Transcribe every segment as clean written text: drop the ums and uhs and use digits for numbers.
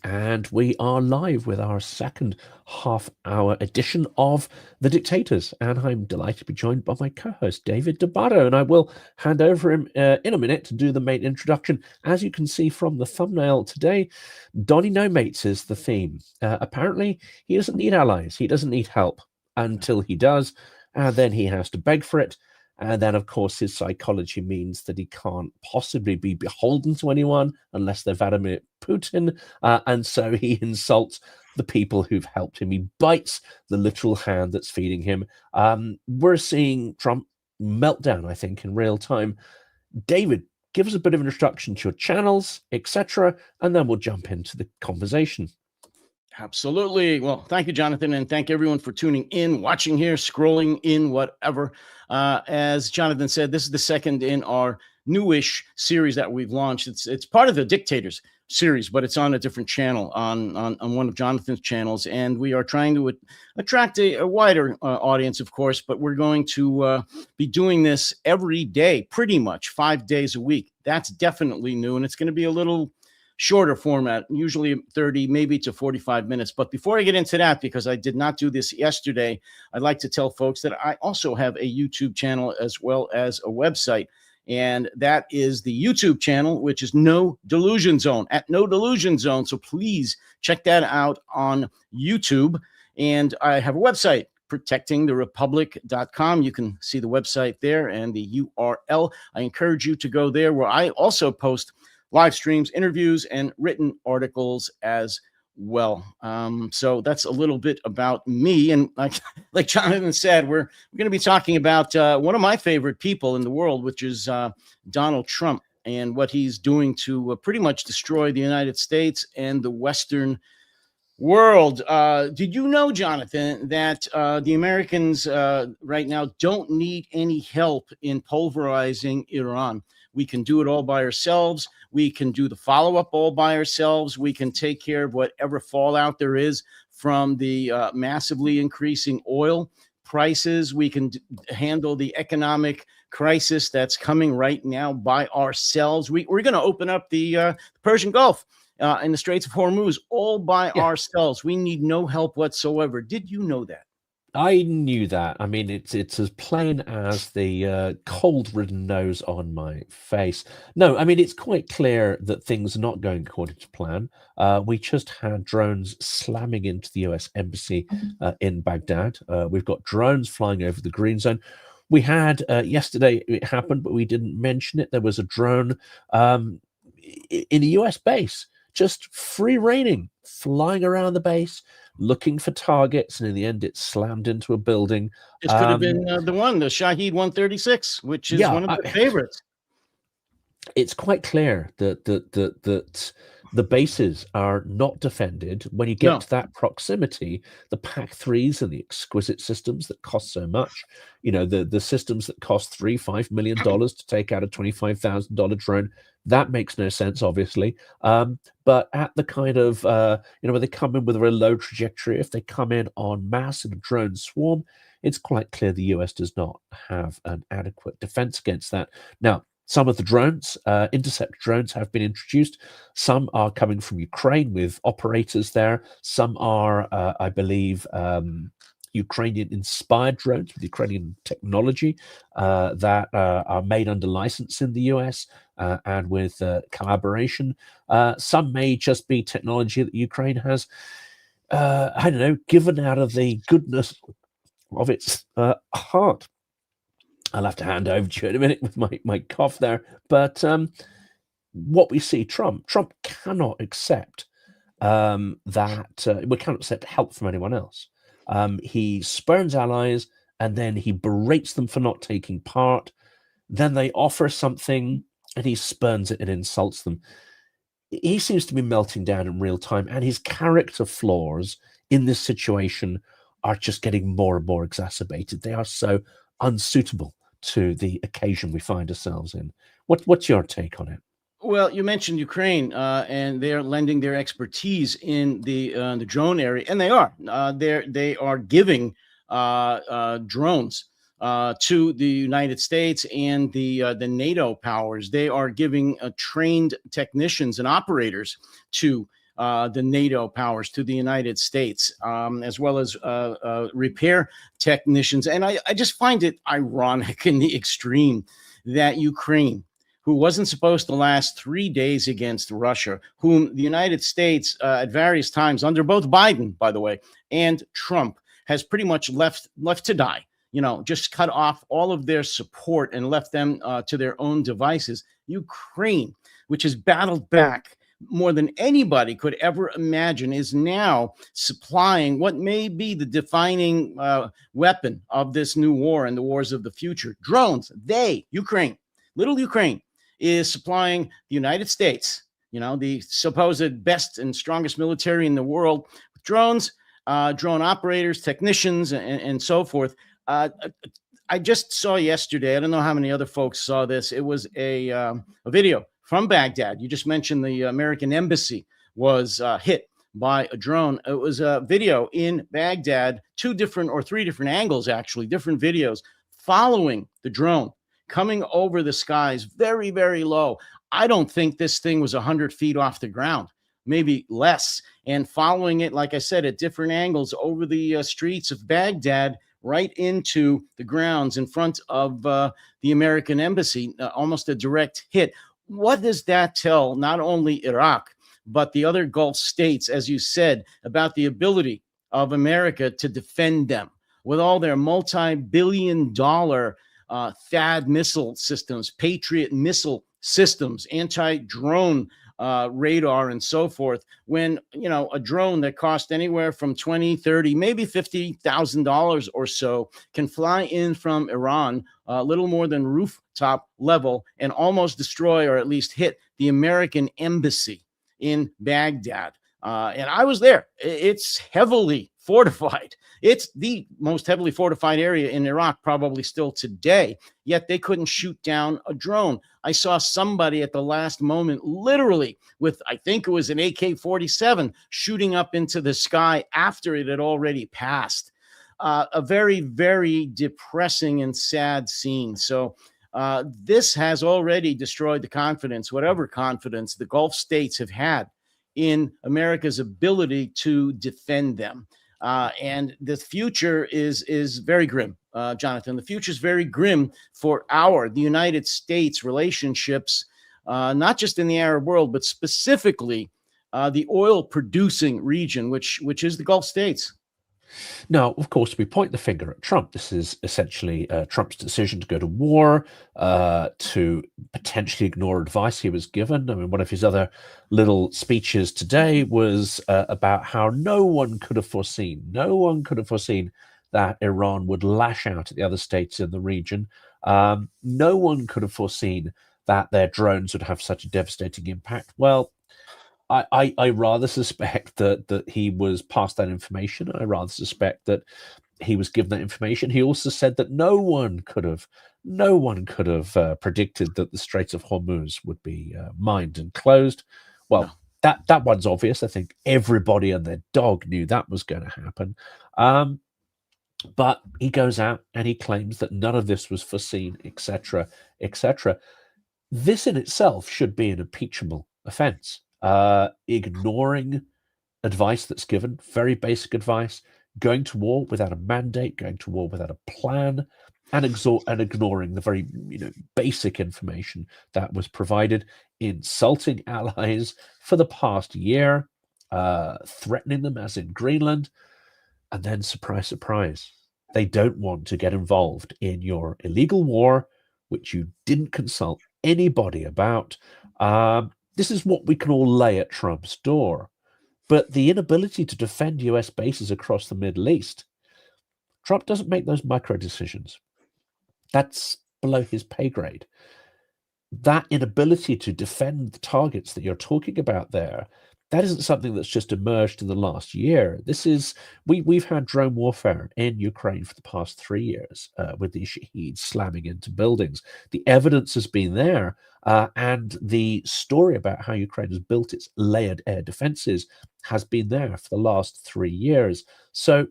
And we are live with our second half-hour edition of The Dictators. And I'm delighted to be joined by my co-host, David Debato. And I will hand over him in a minute to do the main introduction. As you can see from the thumbnail today, Donny No Mates is the theme. Apparently, he doesn't need allies. He doesn't need help until he does. And then he has to beg for it. And then, of course, his psychology means that he can't possibly be beholden to anyone unless they're Vladimir Putin. And so he insults the people who've helped him. He bites the literal hand that's feeding him. We're seeing Trump melt down, I think, in real time. David, give us a bit of an introduction to your channels, etc., and then we'll jump into the conversation. Absolutely. Well, thank you, Jonathan, and thank everyone for tuning in, watching here, scrolling in, whatever. As Jonathan said, this is the second in our newish series that we've launched. It's part of the Dictators series, but it's on a different channel, on one of Jonathan's channels, and we are trying to attract a wider audience, of course, but we're going to be doing this every day, pretty much 5 days a week. That's definitely new, and it's going to be a little shorter format, usually 30, maybe to 45 minutes. But before I get into that, because I did not do this yesterday, I'd like to tell folks that I also have a YouTube channel as well as a website. And that is the YouTube channel, which is No Delusion Zone, at No Delusion Zone. So please check that out on YouTube. And I have a website, protectingtherepublic.com. You can see the website there and the URL. I encourage you to go there, where I also post live streams, interviews, and written articles as well. So that's a little bit about me. And like Jonathan said, we're going to be talking about one of my favorite people in the world, which is Donald Trump, and what he's doing to pretty much destroy the United States and the Western world. Did you know, Jonathan, that the Americans right now don't need any help in pulverizing Iran? We can do it all by ourselves. We can do the follow-up all by ourselves. We can take care of whatever fallout there is from the massively increasing oil prices. We can handle the economic crisis that's coming right now by ourselves. We're going to open up the Persian Gulf and the Straits of Hormuz all by ourselves. We need no help whatsoever. Did you know that? I knew that. I mean, it's as plain as the cold-ridden nose on my face. No, I mean, it's quite clear that things are not going according to plan. We just had drones slamming into the US embassy in Baghdad. We've got drones flying over the green zone. We had yesterday, it happened, but we didn't mention it. There was a drone in a US base, just free reigning, flying around the base, looking for targets, and in the end, it slammed into a building. This could have been the Shahed 136, which is one of my favorites. It's quite clear that the bases are not defended. When you get to that proximity, the PAC-3s and the exquisite systems that cost so much, the systems that cost $5 million to take out a $25,000 drone, that makes no sense, obviously. But at the kind of, when they come in with a very low trajectory, if they come in en masse in a drone swarm, it's quite clear the US does not have an adequate defense against that. Now, some of the drones, intercept drones, have been introduced. Some are coming from Ukraine with operators there. Some are, I believe, Ukrainian-inspired drones with Ukrainian technology that are made under license in the US and with collaboration. Some may just be technology that Ukraine has, I don't know, given out of the goodness of its heart. I'll have to hand over to you in a minute with my cough there. But what we see, Trump cannot accept we cannot accept help from anyone else. He spurns allies, and then he berates them for not taking part. Then they offer something, and he spurns it and insults them. He seems to be melting down in real time, and his character flaws in this situation are just getting more and more exacerbated. They are so unsuitable to the occasion we find ourselves in. What's your take on it? Well, you mentioned Ukraine, and they're lending their expertise in the drone area, and they are. They are giving drones to the United States and the NATO powers. They are giving trained technicians and operators to the NATO powers, to the United States, as well as repair technicians. And I just find it ironic in the extreme that Ukraine, who wasn't supposed to last 3 days against Russia, whom the United States at various times, under both Biden, by the way, and Trump, has pretty much left to die, just cut off all of their support and left them to their own devices. Ukraine, which has battled back more than anybody could ever imagine, is now supplying what may be the defining weapon of this new war and the wars of the future: drones. Little Ukraine, is supplying the United States, the supposed best and strongest military in the world, with drones, drone operators, technicians, and so forth. I just saw yesterday, I don't know how many other folks saw this. It was a video from Baghdad. You just mentioned the American embassy was hit by a drone. It was a video in Baghdad, 2 different or 3 different angles, actually, different videos following the drone coming over the skies very, very low. I don't think this thing was 100 feet off the ground, maybe less, and following it, like I said, at different angles over the streets of Baghdad, right into the grounds in front of the American embassy, almost a direct hit. What does that tell not only Iraq, but the other Gulf states, as you said, about the ability of America to defend them with all their multi-billion-dollar THAAD missile systems, Patriot missile systems, anti-drone radar, and so forth, when a drone that cost anywhere from $20, $30, maybe $50,000 or so can fly in from Iran, a little more than rooftop level, and almost destroy, or at least hit, the American embassy in Baghdad. And I was there. It's heavily fortified. It's the most heavily fortified area in Iraq, probably still today, yet they couldn't shoot down a drone. I saw somebody at the last moment, literally with, I think it was an AK-47, shooting up into the sky after it had already passed. A very, very depressing and sad scene. So this has already destroyed the confidence, whatever confidence the Gulf states have had in America's ability to defend them. And the future is very grim, Jonathan. The future is very grim for the United States relationships, not just in the Arab world, but specifically the oil-producing region, which is the Gulf states. Now, of course, we point the finger at Trump. This is essentially Trump's decision to go to war, to potentially ignore advice he was given. I mean, one of his other little speeches today was about how no one could have foreseen that Iran would lash out at the other states in the region. No one could have foreseen that their drones would have such a devastating impact. Well, I rather suspect that he was passed that information. I rather suspect that he was given that information. He also said that no one could have predicted that the Straits of Hormuz would be mined and closed. Well, no. that one's obvious. I think everybody and their dog knew that was going to happen. But he goes out and he claims that none of this was foreseen, etc., etc. This in itself should be an impeachable offense. Ignoring advice that's given, very basic advice, going to war without a mandate, going to war without a plan, and ignoring the very basic information that was provided, insulting allies for the past year, threatening them as in Greenland, and then surprise, surprise, they don't want to get involved in your illegal war, which you didn't consult anybody about. This is what we can all lay at Trump's door. But the inability to defend US bases across the Middle East, Trump doesn't make those micro decisions. That's below his pay grade. That inability to defend the targets that you're talking about there, that isn't something that's just emerged in the last year. This is, we've had drone warfare in Ukraine for the past 3 years with the Shaheeds slamming into buildings. The evidence has been there, and the story about how Ukraine has built its layered air defenses has been there for the last 3 years. So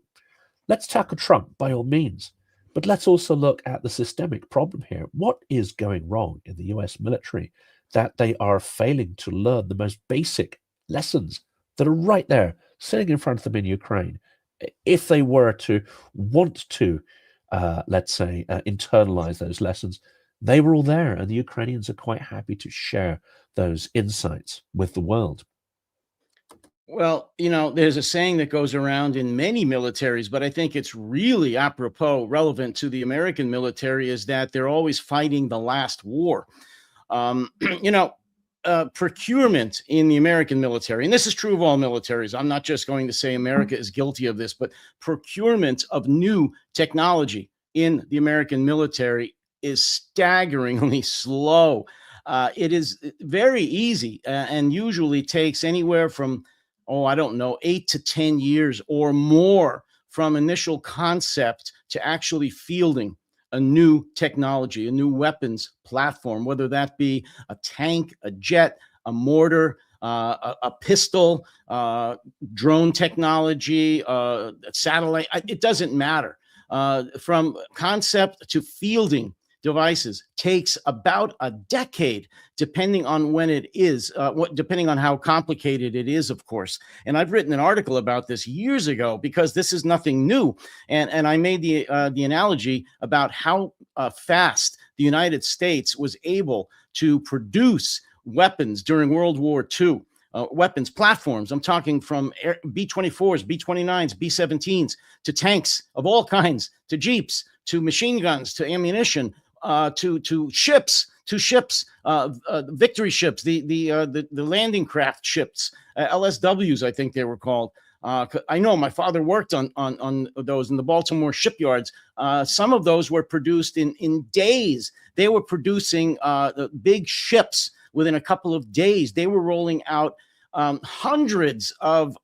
let's tackle Trump by all means. But let's also look at the systemic problem here. What is going wrong in the US military that they are failing to learn the most basic lessons that are right there, sitting in front of them in Ukraine? If they were to want to, let's say, internalize those lessons, they were all there, and the Ukrainians are quite happy to share those insights with the world. Well, there's a saying that goes around in many militaries, but I think it's really apropos relevant to the American military is that they're always fighting the last war. Um, you know, Procurement in the American military, and this is true of all militaries. I'm not just going to say America is guilty of this, but procurement of new technology in the American military is staggeringly slow. It is very easy and usually takes anywhere from, oh, I don't know, 8 to 10 years or more from initial concept to actually fielding a new technology, a new weapons platform, whether that be a tank, a jet, a mortar, a pistol, drone technology, satellite. It doesn't matter. From concept to fielding devices takes about a decade, depending on when it is, depending on how complicated it is, of course. And I've written an article about this years ago because this is nothing new. And I made the analogy about how fast the United States was able to produce weapons during World War II. Weapons platforms. I'm talking from B-24s, B-29s, B-17s to tanks of all kinds, to jeeps, to machine guns, to ammunition, to ships, victory ships, the landing craft ships, LSWs, I think they were called. I know my father worked on those in the Baltimore shipyards. Some of those were produced in days. They were producing the big ships within a couple of days. They were rolling out hundreds of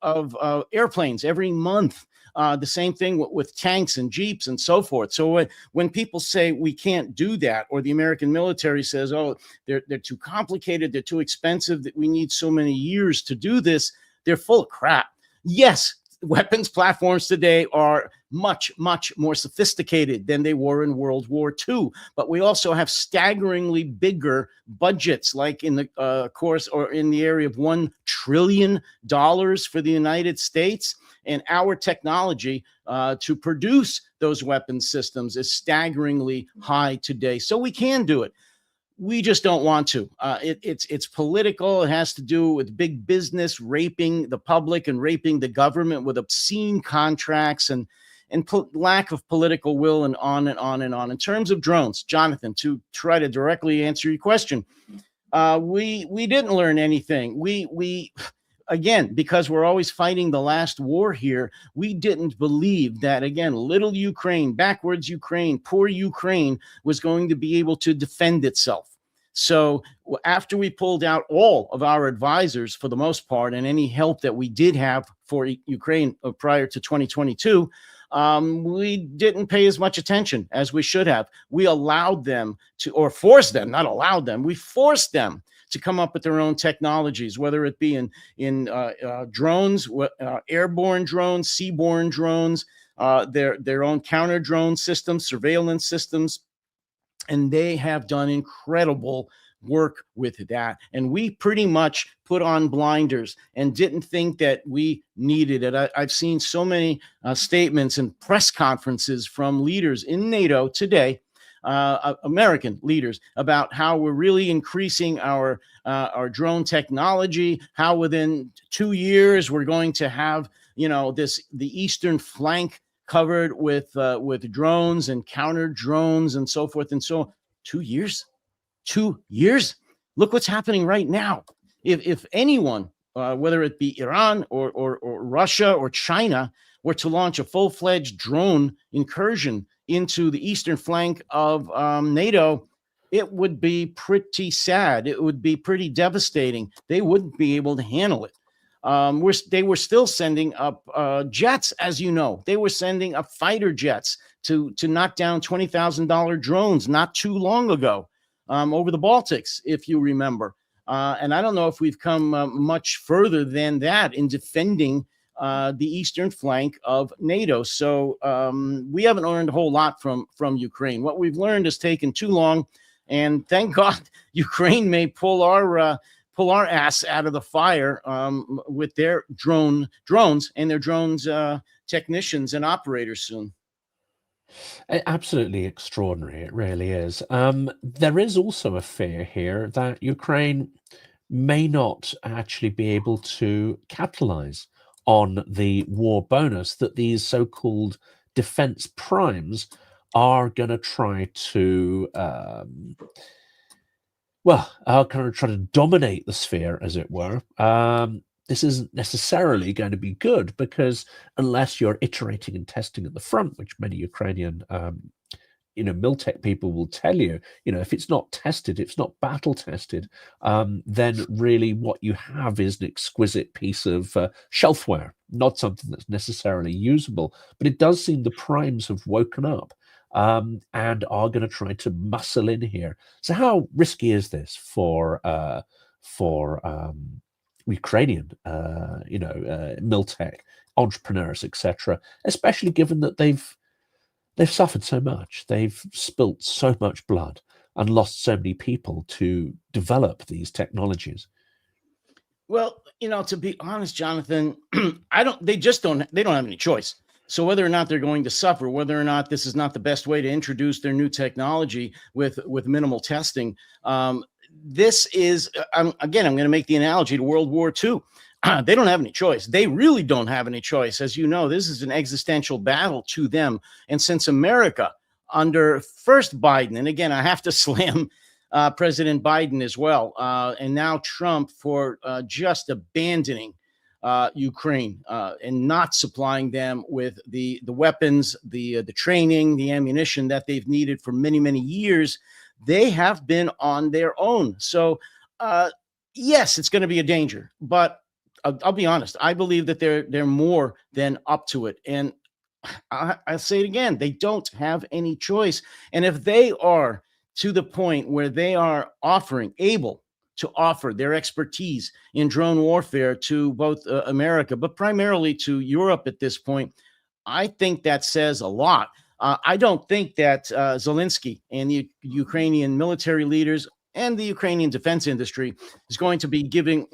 airplanes every month. The same thing with tanks and jeeps and so forth. So when people say we can't do that, or the American military says, oh, they're too complicated, they're too expensive, that we need so many years to do this, they're full of crap. Yes, weapons platforms today are much, much more sophisticated than they were in World War II. But we also have staggeringly bigger budgets, like in the course or in the area of $1 trillion for the United States. And our technology to produce those weapon systems is staggeringly high today. So we can do it. We just don't want to. It's political. It has to do with big business raping the public and raping the government with obscene contracts and lack of political will, and on and on and on. In terms of drones, Jonathan, to try to directly answer your question, we didn't learn anything. We again, because we're always fighting the last war here, we didn't believe that, again, little Ukraine, backwards Ukraine, poor Ukraine was going to be able to defend itself. So after we pulled out all of our advisors, for the most part, and any help that we did have for Ukraine prior to 2022, we didn't pay as much attention as we should have. We allowed them to, or forced them, not allowed them, we forced them to come up with their own technologies, whether it be in drones, airborne drones, seaborne drones, their own counter drone systems, surveillance systems, and they have done incredible work with that. And we pretty much put on blinders and didn't think that we needed it. I've seen so many statements and press conferences from leaders in NATO today, American leaders, about how we're really increasing our drone technology, how within 2 years we're going to have, the eastern flank covered with drones and counter drones and so forth and so on. 2 years? 2 years? Look what's happening right now. If anyone, whether it be Iran or Russia or China, were to launch a full-fledged drone incursion into the eastern flank of NATO, it would be pretty sad. It would be pretty devastating. They wouldn't be able to handle it. They were still sending up jets, as you know. They were sending up fighter jets to knock down $20,000 drones not too long ago over the Baltics, if you remember. And I don't know if we've come much further than that in defending the eastern flank of NATO. So we haven't learned a whole lot from Ukraine. What we've learned has taken too long, and thank God Ukraine may pull our ass out of the fire with their drones and their drones technicians and operators soon. Absolutely extraordinary. It really is. There is also a fear here that Ukraine may not actually be able to capitalize on the war bonus that these so-called defense primes are going to try to are going to try to dominate the sphere, as it were. This isn't necessarily going to be good, because unless you're iterating and testing at the front, which many Ukrainian Miltech people will tell you, if it's not tested, if it's not battle tested, then really what you have is an exquisite piece of shelfware, not something that's necessarily usable. But it does seem the primes have woken up and are going to try to muscle in here. So how risky is this for Ukrainian, Miltech entrepreneurs, etc., especially given that they've suffered so much. They've spilt so much blood and lost so many people to develop these technologies. Well, to be honest, Jonathan, they don't have any choice. So whether or not they're going to suffer, whether or not this is not the best way to introduce their new technology with minimal testing, this is, again, I'm going to make the analogy to World War II. They don't have any choice. They really don't have any choice. As you know, this is an existential battle to them. And since America, under first Biden, and again, I have to slam President Biden as well, and now Trump for just abandoning Ukraine and not supplying them with the weapons, the training, the ammunition that they've needed for many, many years, they have been on their own. So, yes, it's going to be a danger, but I'll be honest. I believe that they're more than up to it. And I'll say it again. They don't have any choice. And if they are to the point where they are able to offer their expertise in drone warfare to both America, but primarily to Europe at this point, I think that says a lot. I don't think that Zelensky and the Ukrainian military leaders and the Ukrainian defense industry is going to be giving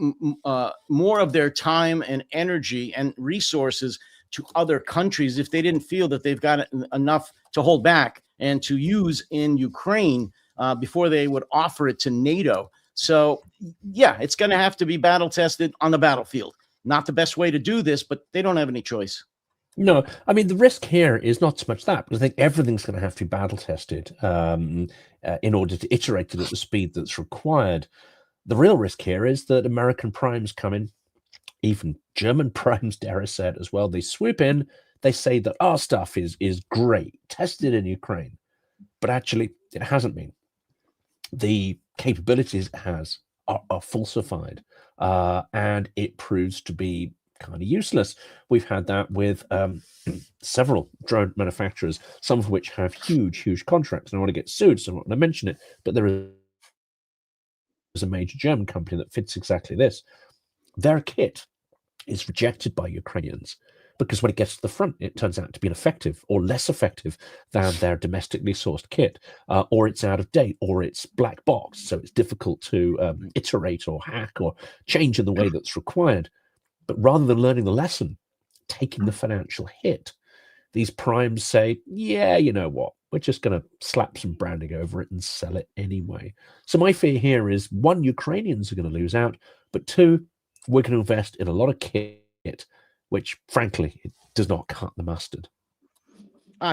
more of their time and energy and resources to other countries if they didn't feel that they've got enough to hold back and to use in Ukraine before they would offer it to NATO. So, yeah, it's going to have to be battle tested on the battlefield. Not the best way to do this, but they don't have any choice. No, I mean, the risk here is not so much that, because I think everything's going to have to be battle tested in order to iterate it at the speed that's required. The real risk here is that American primes come in, even German primes, dare I say it as well. They swoop in, they say that our stuff is great, tested in Ukraine, but actually it hasn't been. The capabilities it has are falsified, and it proves to be kind of useless. We've had that with several drone manufacturers, some of which have huge contracts, and I want to get sued, so I'm not going to mention it, but there is a major German company that fits exactly this. Their kit is rejected by Ukrainians because when it gets to the front, it turns out to be ineffective or less effective than their domestically sourced kit, or it's out of date, or it's black box, so it's difficult to iterate or hack or change in the way that's required. But rather than learning the lesson, taking the financial hit, these primes say, yeah, you know what, we're just going to slap some branding over it and sell it anyway. So my fear here is, one, Ukrainians are going to lose out, but two, we're going to invest in a lot of kit, which frankly, it does not cut the mustard.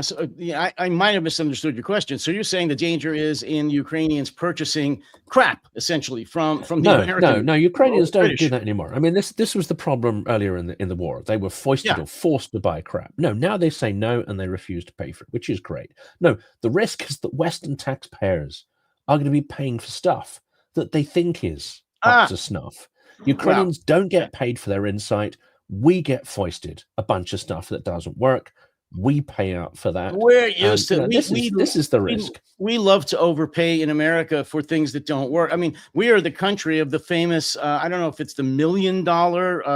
So yeah, I might have misunderstood your question. So you're saying the danger is in Ukrainians purchasing crap, essentially, from the American? No. Ukrainians don't do that anymore. I mean, this was the problem earlier in the war. They were foisted or forced to buy crap. No, now they say no and they refuse to pay for it, which is great. No, the risk is that Western taxpayers are going to be paying for stuff that they think is up to snuff. Ukrainians don't get paid for their insight. We get foisted a bunch of stuff that doesn't work. We pay out for that. We're And, used to this is the we risk. we love to overpay in America for things that don't work. I mean, we are the country of the famous. I don't know if it's the $1 million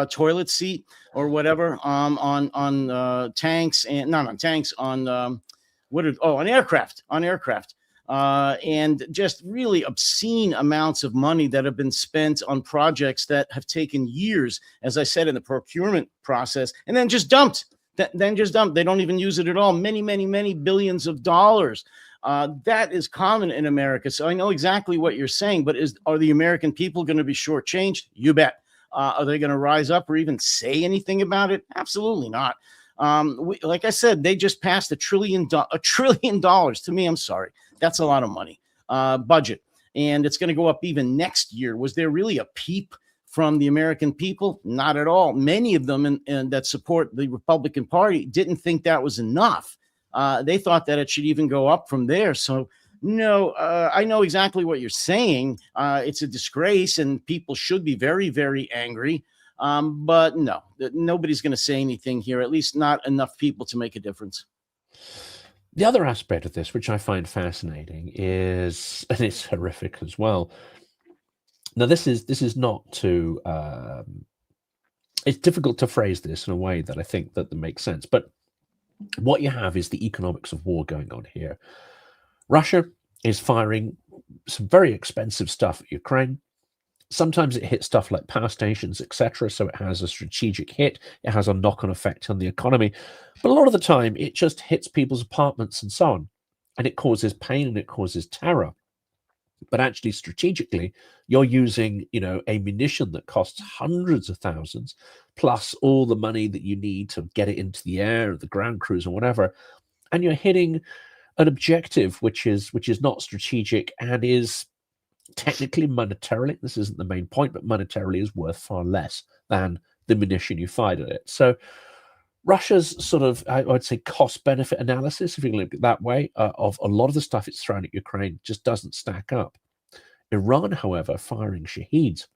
toilet seat or whatever. On tanks and not on tanks on on aircraft. And just really obscene amounts of money that have been spent on projects that have taken years, as I said, in the procurement process, and then just dumped. Then just dumped. They don't even use it at all. Many, many, many billions of dollars. That is common in America. So I know exactly what you're saying, but are the American people going to be shortchanged? You bet. Are they going to rise up or even say anything about it? Absolutely not. Like I said, they just passed $1 trillion. To me, I'm sorry, that's a lot of money. Budget, and it's going to go up even next year. Was there really a peep from the American people? Not at all. Many of them and that support the Republican Party didn't think that was enough. They thought that it should even go up from there. So no, I know exactly what you're saying. It's a disgrace, and people should be very, very angry. But no, nobody's going to say anything here, at least not enough people to make a difference. The other aspect of this, which I find fascinating, is, and it's horrific as well. Now, this is not to. It's difficult to phrase this in a way that I think that makes sense. But what you have is the economics of war going on here. Russia is firing some very expensive stuff at Ukraine. Sometimes it hits stuff like power stations, etc. So it has a strategic hit. It has a knock-on effect on the economy. But a lot of the time, it just hits people's apartments and so on. And it causes pain and it causes terror. But actually, strategically, you're using, a munition that costs hundreds of thousands, plus all the money that you need to get it into the air, the ground crews, or whatever, and you're hitting an objective which is not strategic and is technically monetarily. This isn't the main point, but monetarily is worth far less than the munition you fired at it. So Russia's sort of, I would say, cost-benefit analysis, if you can look at it that way, of a lot of the stuff it's thrown at Ukraine just doesn't stack up. Iran, however, firing Shaheeds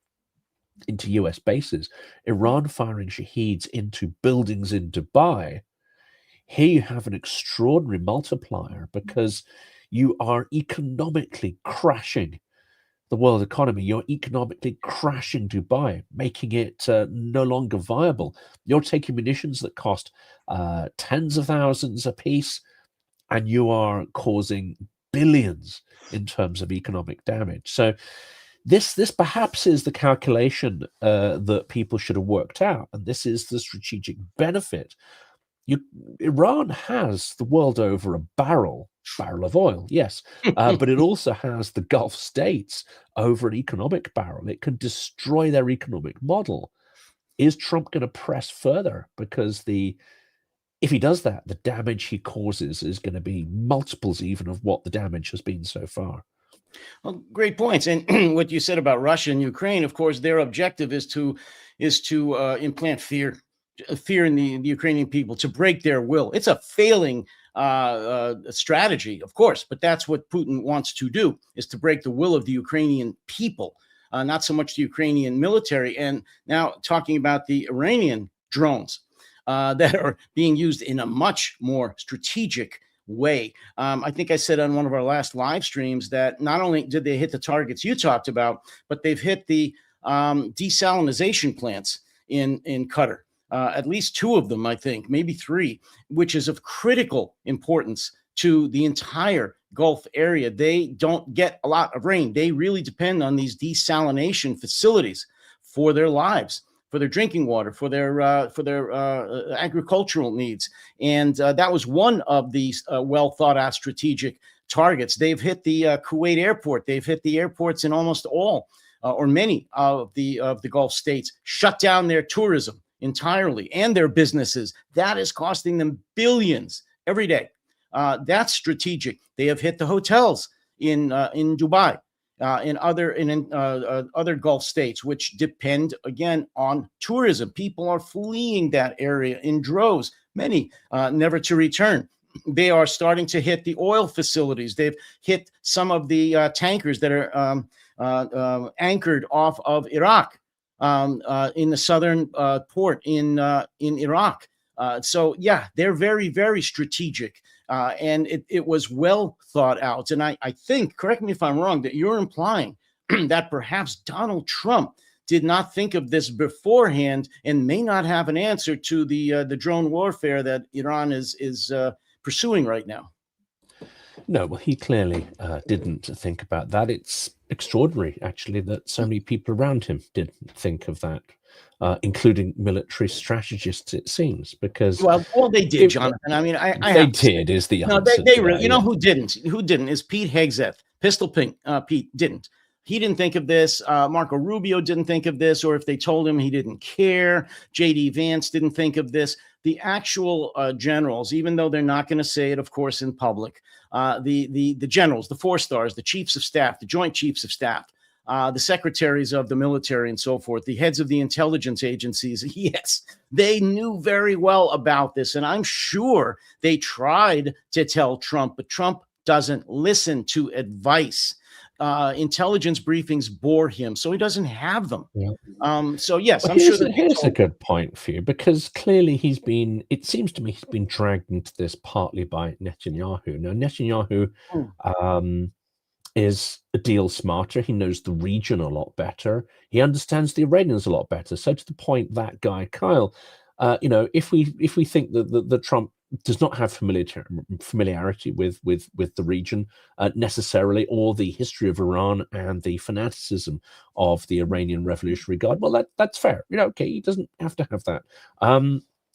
into US bases, Iran firing Shaheeds into buildings in Dubai, here you have an extraordinary multiplier because you are economically crashing the world economy. You're economically crashing Dubai, making it no longer viable. You're taking munitions that cost tens of thousands a piece, and you are causing billions in terms of economic damage. So this perhaps is the calculation that people should have worked out, and this is the strategic benefit. Iran has the world over a barrel of oil, yes, but it also has the Gulf states over an economic barrel. It can destroy their economic model. Is Trump going to press further? Because if he does that, the damage he causes is going to be multiples even of what the damage has been so far. Well, great points. And what you said about Russia and Ukraine, of course, their objective is to implant fear in the Ukrainian people, to break their will. It's a failing strategy, of course, but that's what Putin wants to do, is to break the will of the Ukrainian people, not so much the Ukrainian military. And now talking about the Iranian drones that are being used in a much more strategic way. I think I said on one of our last live streams that not only did they hit the targets you talked about, but they've hit the desalinization plants in Qatar. At least 2 of them, I think, maybe 3, which is of critical importance to the entire Gulf area. They don't get a lot of rain. They really depend on these desalination facilities for their lives, for their drinking water, for their agricultural needs. And that was one of these well thought out strategic targets. They've hit the Kuwait airport. They've hit the airports in almost all or many of the Gulf states, shut down their tourism entirely and their businesses. That is costing them billions every day. That's strategic. They have hit the hotels in Dubai, in other Gulf states, which depend again on tourism. People are fleeing that area in droves, many never to return. They are starting to hit the oil facilities. They've hit some of the tankers that are anchored off of Iraq. In the southern port in Iraq. So yeah, they're very, very strategic. And it was well thought out. And I think, correct me if I'm wrong, that you're implying that perhaps Donald Trump did not think of this beforehand and may not have an answer to the drone warfare that Iran is pursuing right now. No, well, he clearly didn't think about that. It's extraordinary, actually, that so many people around him didn't think of that, including military strategists, it seems, because Well, they did, it, Jonathan. I mean, I they have to say, did, is the no, answer they to really, that. you know, Yeah. who didn't? Who didn't is Pete Hegseth, Pistol Pink. Pete didn't. He didn't think of this. Marco Rubio didn't think of this, or if they told him, he didn't care. JD Vance didn't think of this. The actual generals, even though they're not going to say it, of course, in public, the generals, the 4 stars, the chiefs of staff, the joint chiefs of staff, the secretaries of the military and so forth, the heads of the intelligence agencies, yes, they knew very well about this. And I'm sure they tried to tell Trump, but Trump doesn't listen to advice. Intelligence briefings bore him, so he doesn't have them. Yeah. So yes, Well, I'm sure that here's a told. good point for you, because clearly it seems to me he's been dragged into this partly by Netanyahu. Now, Netanyahu Hmm. um, is a deal smarter. He knows the region a lot better. He understands the Iranians a lot better. So to the point, that guy Kyle, if we think that Trump does not have familiarity with the region necessarily, or the history of Iran and the fanaticism of the Iranian Revolutionary Guard, well, that's fair. Okay, he doesn't have to have that.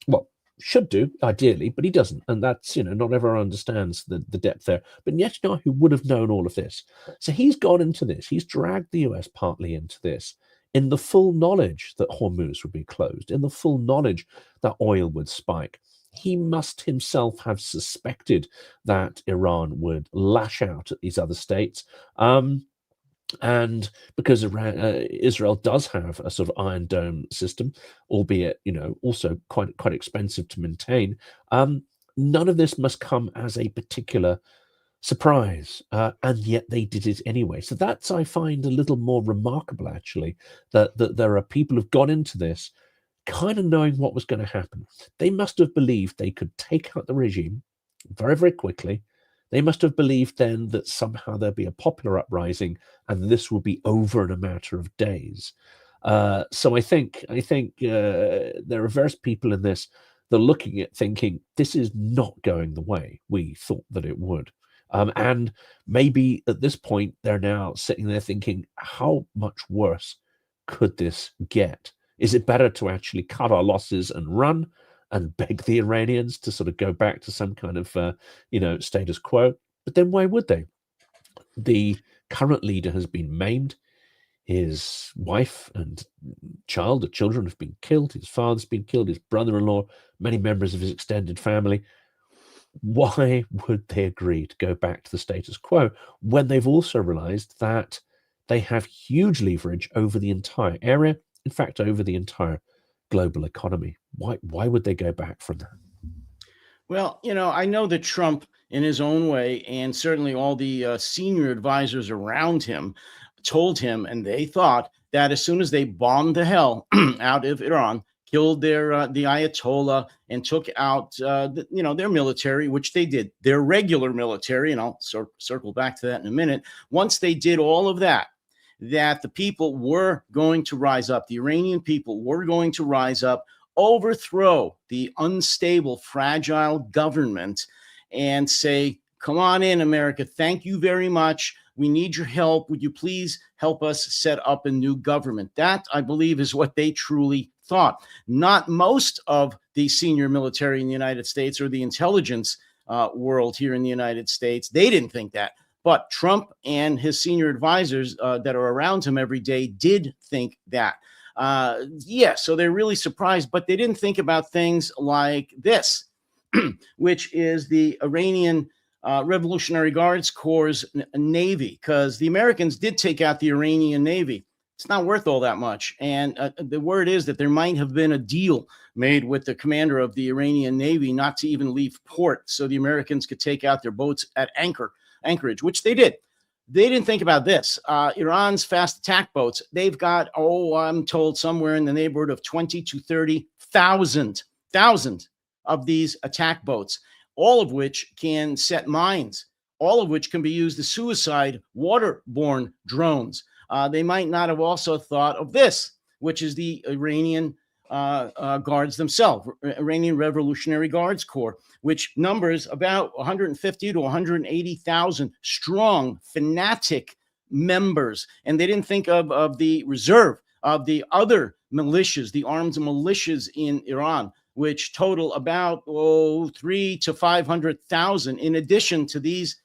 Well, should do ideally, but he doesn't, and that's not everyone understands the depth there. But Netanyahu would have known all of this, so he's gone into this. He's dragged the US partly into this, in the full knowledge that Hormuz would be closed, in the full knowledge that oil would spike. He must himself have suspected that Iran would lash out at these other states. And because Israel does have a sort of Iron Dome system, albeit also quite expensive to maintain, none of this must come as a particular surprise, and yet they did it anyway. So that's, I find, a little more remarkable, actually, that there are people who've gone into this kind of knowing what was going to happen. They must have believed they could take out the regime very, very quickly. They must have believed then that somehow there'd be a popular uprising and this will be over in a matter of days. So I think there are various people in this that are looking at thinking this is not going the way we thought that it would. And maybe at this point, they're now sitting there thinking, how much worse could this get? Is it better to actually cut our losses and run and beg the Iranians to sort of go back to some kind of, status quo? But then why would they? The current leader has been maimed. His wife and children have been killed. His father's been killed. His brother-in-law, many members of his extended family. Why would they agree to go back to the status quo when they've also realized that they have huge leverage over the entire area, in fact, over the entire global economy? Why would they go back from that? Well, I know that Trump, in his own way, and certainly all the senior advisors around him, told him, and they thought that as soon as they bombed the hell out of Iran, killed the Ayatollah, and took out their military, which they did, their regular military, and I'll circle back to that in a minute. Once they did all of that, that the people were going to rise up, the Iranian people were going to rise up, overthrow the unstable, fragile government, and say, come on in, America. Thank you very much. We need your help. Would you please help us set up a new government? That, I believe, is what they truly thought. Not most of the senior military in the United States or the intelligence world here in the United States, they didn't think that. But Trump and his senior advisors that are around him every day did think that. So they're really surprised, but they didn't think about things like this, which is the Iranian Revolutionary Guards Corps Navy, because the Americans did take out the Iranian Navy. It's not worth all that much. And the word is that there might have been a deal made with the commander of the Iranian Navy not to even leave port so the Americans could take out their boats at Anchorage, which they did. They didn't think about this. Iran's fast attack boats, they've got, I'm told, somewhere in the neighborhood of 20 to 30,000 of these attack boats, all of which can set mines, all of which can be used as suicide waterborne drones. They might not have also thought of this, which is the Iranian guards themselves, Iranian Revolutionary Guards Corps, which numbers about 150 to 180,000 strong, fanatic members. And they didn't think of the reserve, of the other militias, the armed militias in Iran, which total about 3 to 500,000, in addition to these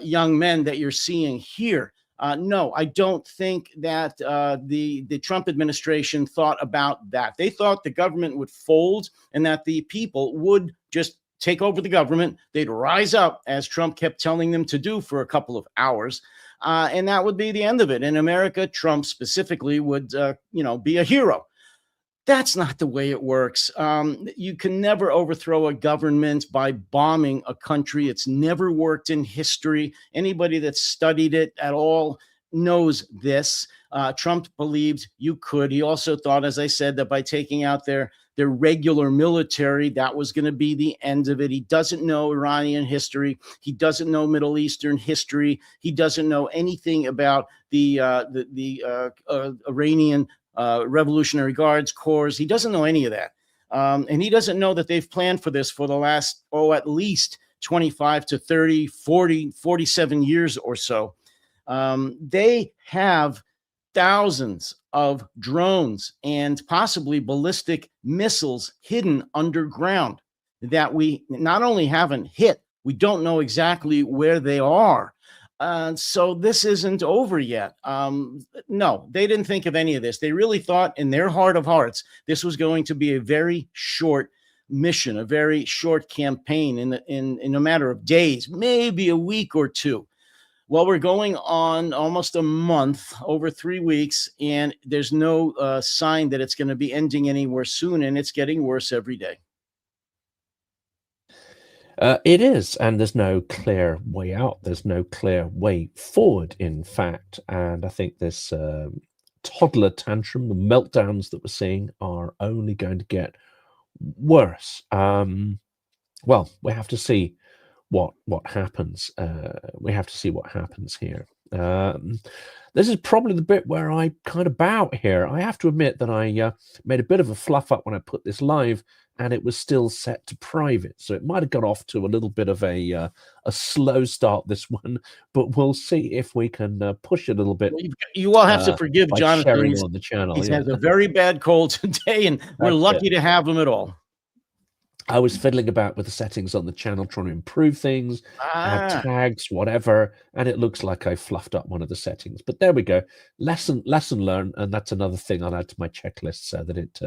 young men that you're seeing here. No, I don't think that the Trump administration thought about that. They thought the government would fold and that the people would just take over the government. They'd rise up, as Trump kept telling them to do for a couple of hours. And that would be the end of it. In America, Trump specifically would, be a hero. That's not the way it works. You can never overthrow a government by bombing a country. It's never worked in history. Anybody that's studied it at all knows this. Trump believed you could. He also thought, as I said, that by taking out their regular military, that was going to be the end of it. He doesn't know Iranian history. He doesn't know Middle Eastern history. He doesn't know anything about the Iranian Revolutionary Guards Corps. He doesn't know any of that. And he doesn't know that they've planned for this for the last, at least 25 to 30, 40, 47 years or so. They have thousands of drones and possibly ballistic missiles hidden underground that we not only haven't hit, we don't know exactly where they are. So this isn't over yet. No, they didn't think of any of this. They really thought in their heart of hearts, this was going to be a very short mission, a very short campaign in a matter of days, maybe a week or two. Well, we're going on almost a month, over 3 weeks, and there's no sign that it's going to be ending anywhere soon, and it's getting worse every day. It is, and there's no clear way out. There's no clear way forward, in fact. And I think this toddler tantrum, the meltdowns that we're seeing, are only going to get worse. Well, we have to see what happens. We have to see what happens here. This is probably the bit where I kind of bow here. I have to admit that I made a bit of a fluff up when I put this live, and it was still set to private, so it might have got off to a little bit of a slow start, this one, but we'll see if we can push it a little bit. You all have to forgive Jonathan. Sharing on the channel. He has a very bad cold today, and we're lucky to have him at all. I was fiddling about with the settings on the channel, trying to improve things, add tags, whatever, and it looks like I fluffed up one of the settings. But there we go. Lesson learned, and that's another thing I'll add to my checklist so that it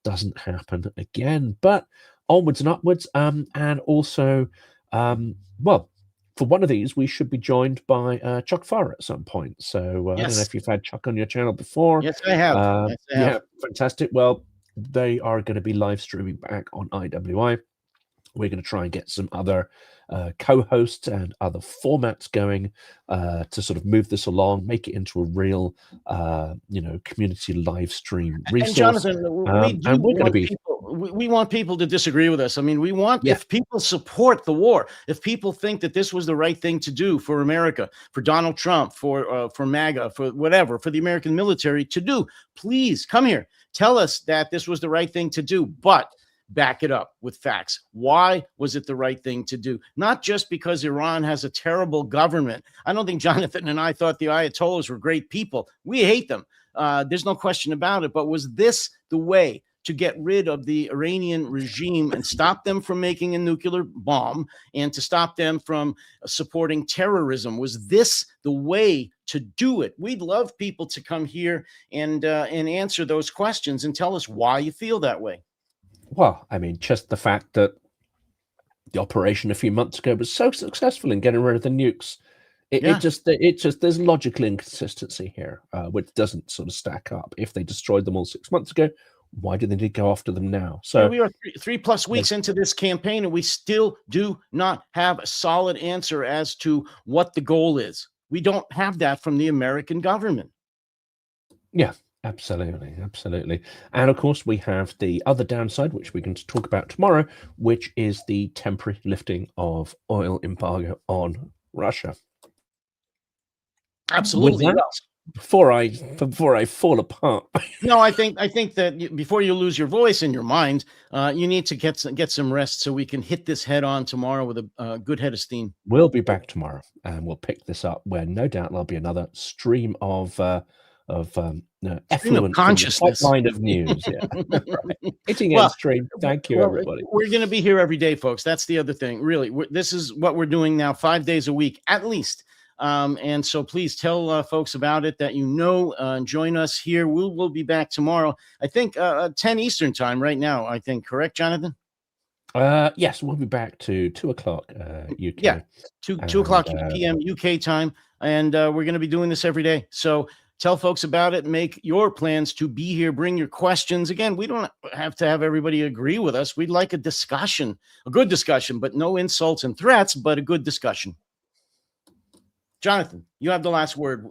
doesn't happen again. But onwards and upwards, and also, well, for one of these, we should be joined by Chuck Farr at some point. So I don't know if you've had Chuck on your channel before. Yes, I have. Yeah, fantastic. Well, they are going to be live streaming back on IWI. We're going to try and get some other co-hosts and other formats going to sort of move this along, make it into a real, community live stream resource. And Jonathan, we want people to disagree with us. I mean, we want, if people support the war, if people think that this was the right thing to do for America, for Donald Trump, for MAGA, for whatever, for the American military to do, please come here. Tell us that this was the right thing to do, but back it up with facts. Why was it the right thing to do? Not just because Iran has a terrible government. I don't think Jonathan and I thought the Ayatollahs were great people. We hate them. There's no question about it. But was this the way to get rid of the Iranian regime and stop them from making a nuclear bomb and to stop them from supporting terrorism? Was this the way to do it? We'd love people to come here and answer those questions and tell us why you feel that way. Well, I mean, just the fact that the operation a few months ago was so successful in getting rid of the nukes. It just there's logical inconsistency here, which doesn't sort of stack up. If they destroyed them all 6 months ago, why do they need to go after them now? So we are 3+ weeks into this campaign, and we still do not have a solid answer as to what the goal is. We don't have that from the American government. Yeah. Absolutely, absolutely. And of course, we have the other downside, which we're going to talk about tomorrow, which is the temporary lifting of oil embargo on Russia. With Absolutely. that, Well, before I fall apart, no, I think that before you lose your voice and your mind, you need to get some rest so we can hit this head on tomorrow with a good head of steam. we'll be back tomorrow, and we'll pick this up where no doubt there'll be another stream of Stream of effluent from the consciousness. pipeline of news. Yeah, right. Hitting end Well, stream. Thank you, well, everybody. we're going to be here every day, folks. That's the other thing. Really, this is what we're doing now, 5 days a week at least. And so please tell folks about it that and join us here. We'll be back tomorrow. I think 10 Eastern time right now. I think, correct, Jonathan? Yes, we'll be back to 2 o'clock UK. Yeah, 2 o'clock And, p.m. UK time, and we're going to be doing this every day. So tell folks about it. Make your plans to be here. Bring your questions. Again, we don't have to have everybody agree with us. We'd like a discussion, a good discussion, but no insults and threats, but a good discussion. Jonathan, you have the last word.